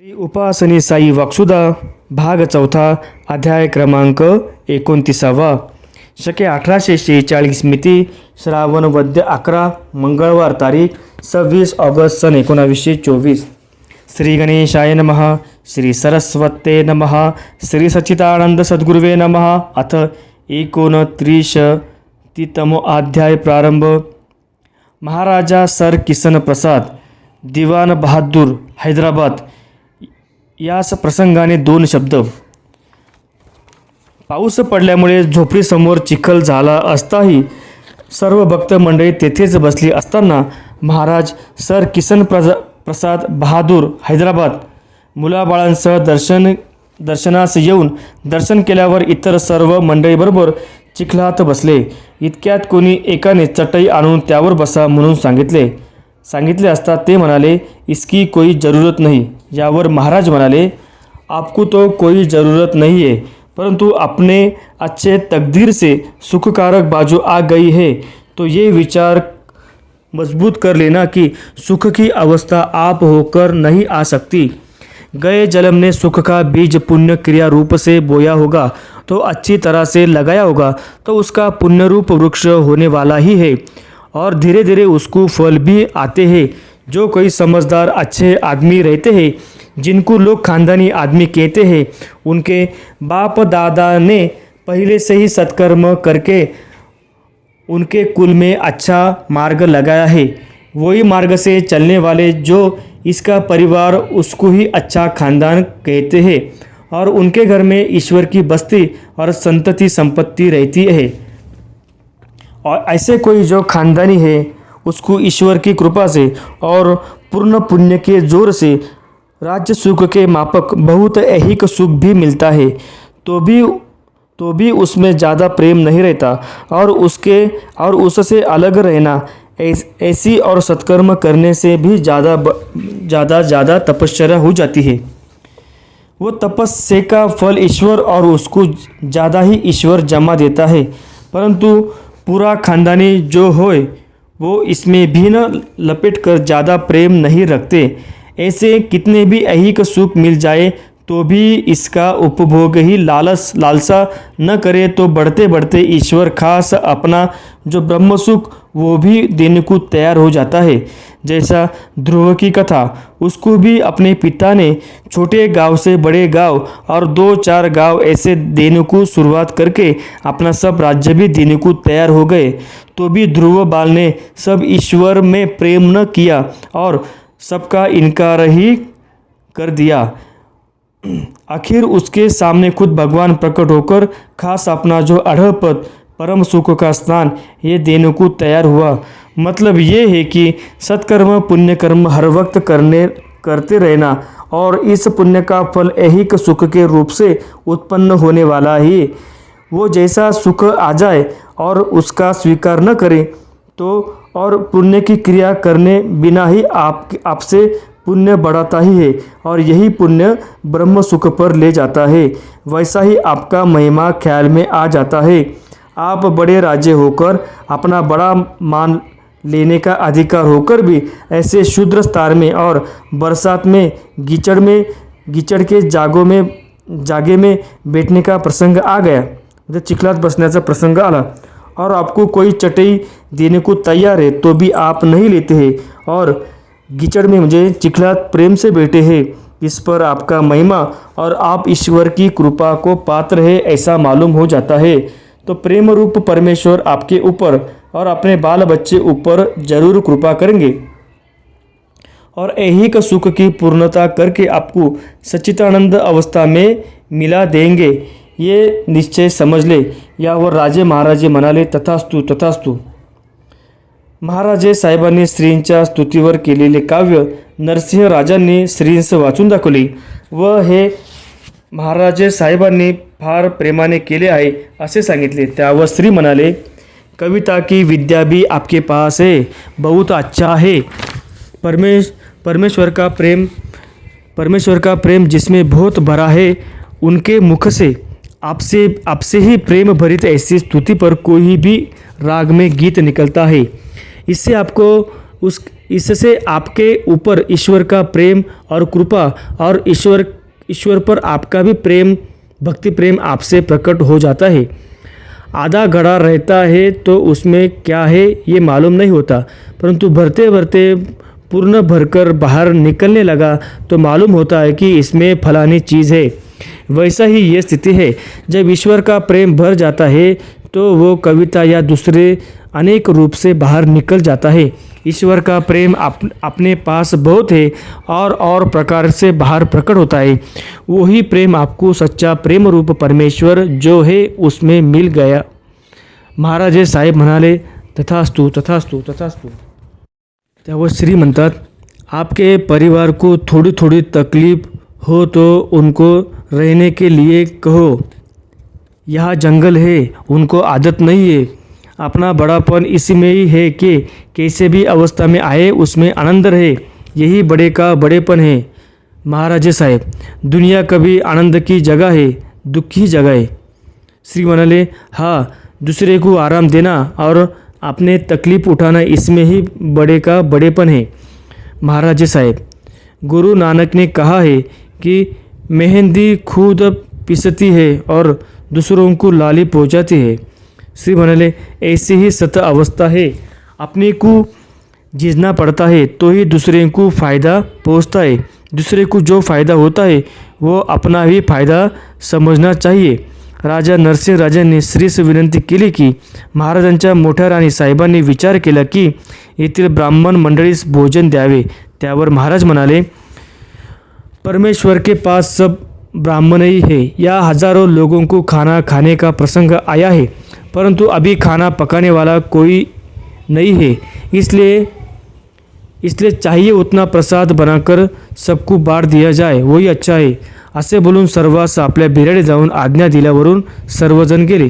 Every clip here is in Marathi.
श्री उपासनी साई वाकसुधा भाग चौथा अध्याय क्रमांक 29. शके 1846 मिती श्रावण वद्य 11 मंगळवार तारीख 26 ऑगस्ट सन 1924. श्री गणेशाय नमः. श्री सरस्वते नमः. श्री सच्चिदानंद सद्गुरुवे नमः. अथ 29तमो अध्याय प्रारंभ. महाराजा सर किसन प्रसाद दिवान बहादूर हैदराबाद यास प्रसंगाने 2 शब्द. पाऊस पडल्यामुळे झोपडीसमोर चिखल झाला असताही सर्व भक्त मंडळी तेथेच बसली असताना महाराज सर किसन प्रसाद बहादूर हैदराबाद मुलाबाळांसह दर्शनास येऊन दर्शन केल्यावर इतर सर्व मंडळीबरोबर चिखलात बसले. इतक्यात कोणी एकाने चटई आणून त्यावर बसा म्हणून सांगितले असता ते म्हणाले, इसकी कोई ज़रूरत नहीं. यावर महाराज म्हणाले, आपको तो कोई ज़रूरत नहीं है, परंतु अपने अच्छे तकदीर से सुखकारक बाजू आ गई है तो ये विचार मजबूत कर लेना कि सुख की अवस्था आप होकर नहीं आ सकती. गए जन्म ने सुख का बीज पुण्य क्रिया रूप से बोया होगा तो अच्छी तरह से लगाया होगा तो उसका पुण्य रूप वृक्ष होने वाला ही है और धीरे धीरे उसको फल भी आते हैं. जो कोई समझदार अच्छे आदमी रहते हैं जिनको लोग खानदानी आदमी कहते हैं, उनके बाप दादा ने पहले से ही सत्कर्म करके उनके कुल में अच्छा मार्ग लगाया है. वही मार्ग से चलने वाले जो इसका परिवार उसको ही अच्छा खानदान कहते हैं और उनके घर में ईश्वर की बस्ती और संतति संपत्ति रहती है. और ऐसे कोई जो खानदानी है उसको ईश्वर की कृपा से और पूर्ण पुण्य के जोर से राज्य सुख के मापक बहुत ऐहिक सुख भी मिलता है तो भी उसमें ज़्यादा प्रेम नहीं रहता और उससे अलग रहना ऐसी और सत्कर्म करने से भी ज़्यादा तपश्चर्या हो जाती है. वो तपस्या का फल ईश्वर और उसको ज़्यादा ही ईश्वर जमा देता है. परंतु पूरा खानदानी जो होए वो इसमें भी न लपेट कर ज़्यादा प्रेम नहीं रखते. ऐसे कितने भी ऐहिक सुख मिल जाए तो भी इसका उपभोग ही लालसा न करे तो बढ़ते बढ़ते ईश्वर खास अपना जो ब्रह्म सुख वो भी देने को तैयार हो जाता है. जैसा ध्रुव की कथा, उसको भी अपने पिता ने छोटे गांव से बड़े गांव और 2-4 गांव ऐसे देने को शुरुआत करके अपना सब राज्य भी देने को तैयार हो गए तो भी ध्रुव बाल ने सब ईश्वर में प्रेम न किया और सबका इनकार ही कर दिया. आखिर उसके सामने खुद भगवान प्रकट होकर खास अपना जो अढ़ पद परम सुख का स्थान ये देने को तैयार हुआ. मतलब ये है कि सत्कर्म पुण्य कर्म हर वक्त करते रहना और इस पुण्य का फल ऐहिक सुख के रूप से उत्पन्न होने वाला ही. वो जैसा सुख आ जाए और उसका स्वीकार न करे तो और पुण्य की क्रिया करने बिना ही आपसे पुण्य बढ़ाता ही है और यही पुण्य ब्रह्म सुख पर ले जाता है. वैसा ही आपका महिमा ख्याल में आ जाता है. आप बड़े राज्य होकर अपना बड़ा मान लेने का अधिकार होकर भी ऐसे शूद्र स्थान में और बरसात में कीचड़ के जागे में बैठने का प्रसंग आ गया, म्हणजे चिखलात बसण्याचा प्रसंग आला और आपको कोई चटई देने को तैयार है तो भी आप नहीं लेते हैं और कीचड़ में मुझे चिखलात प्रेम से बैठे हैं. इस पर आपका महिमा और आप ईश्वर की कृपा को पात्र है ऐसा मालूम हो जाता है. तो प्रेम रूप परमेश्वर आपके ऊपर और अपने बाल बच्चे ऊपर जरूर कृपा करेंगे और ऐहिक सुख की पूर्णता करके आपको सच्चिदानंद अवस्था में मिला देंगे. ये निश्चय समज ले. यावर राजे महाराजे म्हणाले, तथास्तु तथास्तु. महाराजे साहेबांनी श्रींच्या स्तुतीवर केलेले काव्य नरसिंह राजांनी श्रींस वाचून दाखवले व हे महाराजे साहेबांनी फार प्रेमाने केले आहे असे सांगितले. त्यावर श्री म्हणाले, कविता की विद्या भी आपके पास है, बहुत अच्छा है. परमेश्वर का प्रेम जिसमें बहुत भरा है, उनके मुख से आपसे ही प्रेम भरित ऐसी स्तुति पर कोई भी राग में गीत निकलता है. इससे आपको उस इससे आपके ऊपर ईश्वर का प्रेम और कृपा और ईश्वर पर आपका भी प्रेम भक्ति प्रेम आपसे प्रकट हो जाता है। आधा घड़ा रहता है तो उसमें क्या है ये मालूम नहीं होता, परंतु भरते भरते पूर्ण भरकर बाहर निकलने लगा तो मालूम होता है कि इसमें फलानी चीज़ है। वैसा ही ये स्थिति है। जब ईश्वर का प्रेम भर जाता है तो वो कविता या दूसरे अनेक रूप से बाहर निकल जाता है। ईश्वर का प्रेम अपने पास बहुत है और प्रकार से बाहर प्रकट होता है। वही प्रेम आपको सच्चा प्रेम रूप परमेश्वर जो है उसमें मिल गया। महाराज साहेब म्हणाले, तथास्तु तथास्तु तथास्तु। त्यावर श्री म्हणतात, आपके परिवार को थोड़ी थोड़ी तकलीफ हो तो उनको रहने के लिए कहो। यहाँ जंगल है, उनको आदत नहीं है। अपना बड़ापन इसी में ही है कि कैसे भी अवस्था में आए उसमें आनंद रहे। यही बड़े का बड़ेपन है। महाराज साहेब, दुनिया कभी आनंद की जगह है, दुख की जगह है। श्री म्हणाले, हाँ, दूसरे को आराम देना और अपने तकलीफ उठाना इसमें ही बड़े का बड़ेपन है। महाराज साहेब, गुरु नानक ने कहा है कि मेहंदी खुद पिसती है और दूसरों को लाली पहुँचाती है। श्री म्हणाले, ऐसी ही सत अवस्था है। अपने को जीजना पड़ता है तो ही दूसरे को फ़ायदा पहुँचता है। दूसरे को जो फ़ायदा होता है वो अपना ही फ़ायदा समझना चाहिए। राजा नरसिंह राजांनी श्रीस विनंती केली की महाराजांच्या मोठ्या राणी साहेबांनी विचार केला की येथील ब्राह्मण मंडळीस भोजन द्यावे। त्यावर महाराज म्हणाले, परमेश्वर के पास सब ब्राह्मण ही है। या हजारों लोगों को खाना खाने का प्रसंग आया है, परंतु अभी खाना पकाने वाला कोई नहीं है। इसलिए चाहिए उतना प्रसाद बनाकर सबको बांट दिया जाए, वही अच्छा है। असे बोलून सर्वांस आपल्या बिराडे जाऊन आज्ञा दिल्यावरून सर्वजण गेले।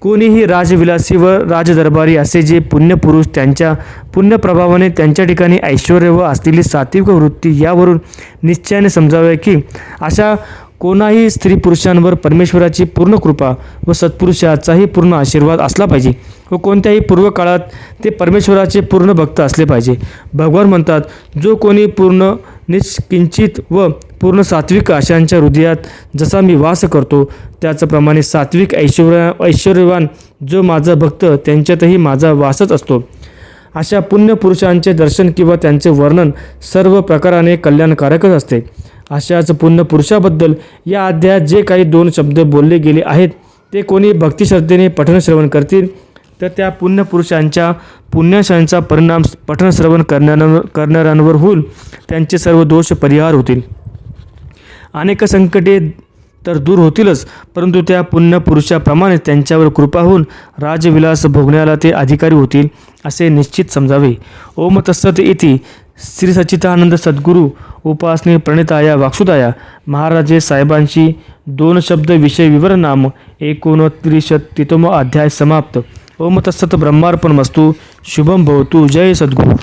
कोणीही राजविलासी व राजदरबारी असे जे पुण्यपुरुष त्यांच्या पुण्यप्रभावाने त्यांच्या ठिकाणी ऐश्वर्य व असलेली सात्विक वृत्ती यावरून निश्चयाने समजावे की अशा कोणाही स्त्री पुरुषांवर परमेश्वराची पूर्ण कृपा व सत्पुरुषाचाही पूर्ण आशीर्वाद असला पाहिजे व कोणत्याही पूर्व काळात ते परमेश्वराचे पूर्ण भक्त असले पाहिजे। भगवान म्हणतात, जो कोणी पूर्ण निष्किंचित व पूर्ण सात्विक आशांच्या हृदयात जसा मी वास करतो त्याचप्रमाणे सात्विक ऐश्वर्यवान जो माझा भक्त त्यांच्यातही माझा वासच असतो। अशा पुण्यपुरुषांचे दर्शन किंवा त्यांचे वर्णन सर्व प्रकाराने कल्याणकारकच असते। अशाच पुण्यपुरुषाबद्दल या अध्यायात जे काही 2 शब्द बोलले गेले आहेत ते कोणी भक्तिश्रद्धेने पठण श्रवण करतील तर त्या पुण्यपुरुषांच्या पुण्याशांचा परिणाम पठण श्रवण करणाऱ्यांवर होईल। त्यांचे सर्व दोष परिहार होतील। अनेक संकटे तर दूर होतीलच, परंतु त्या पुण्यपुरुषाप्रमाणे त्यांच्यावर कृपा होऊन राजविलास भोगण्याला ते अधिकारी होतील असे निश्चित समजावे। ओम तत्सत इति श्री सच्चिदानंद सद्गुरु उपासने प्रणिताया वाक्सुदाया महाराजे साहेबांची 2 शब्द विषय विवरण नाम 29 अध्याय समाप्त। ओम तत्सत ब्रह्मार्पणमस्तु। शुभम भवतु। जय सद्गुरु।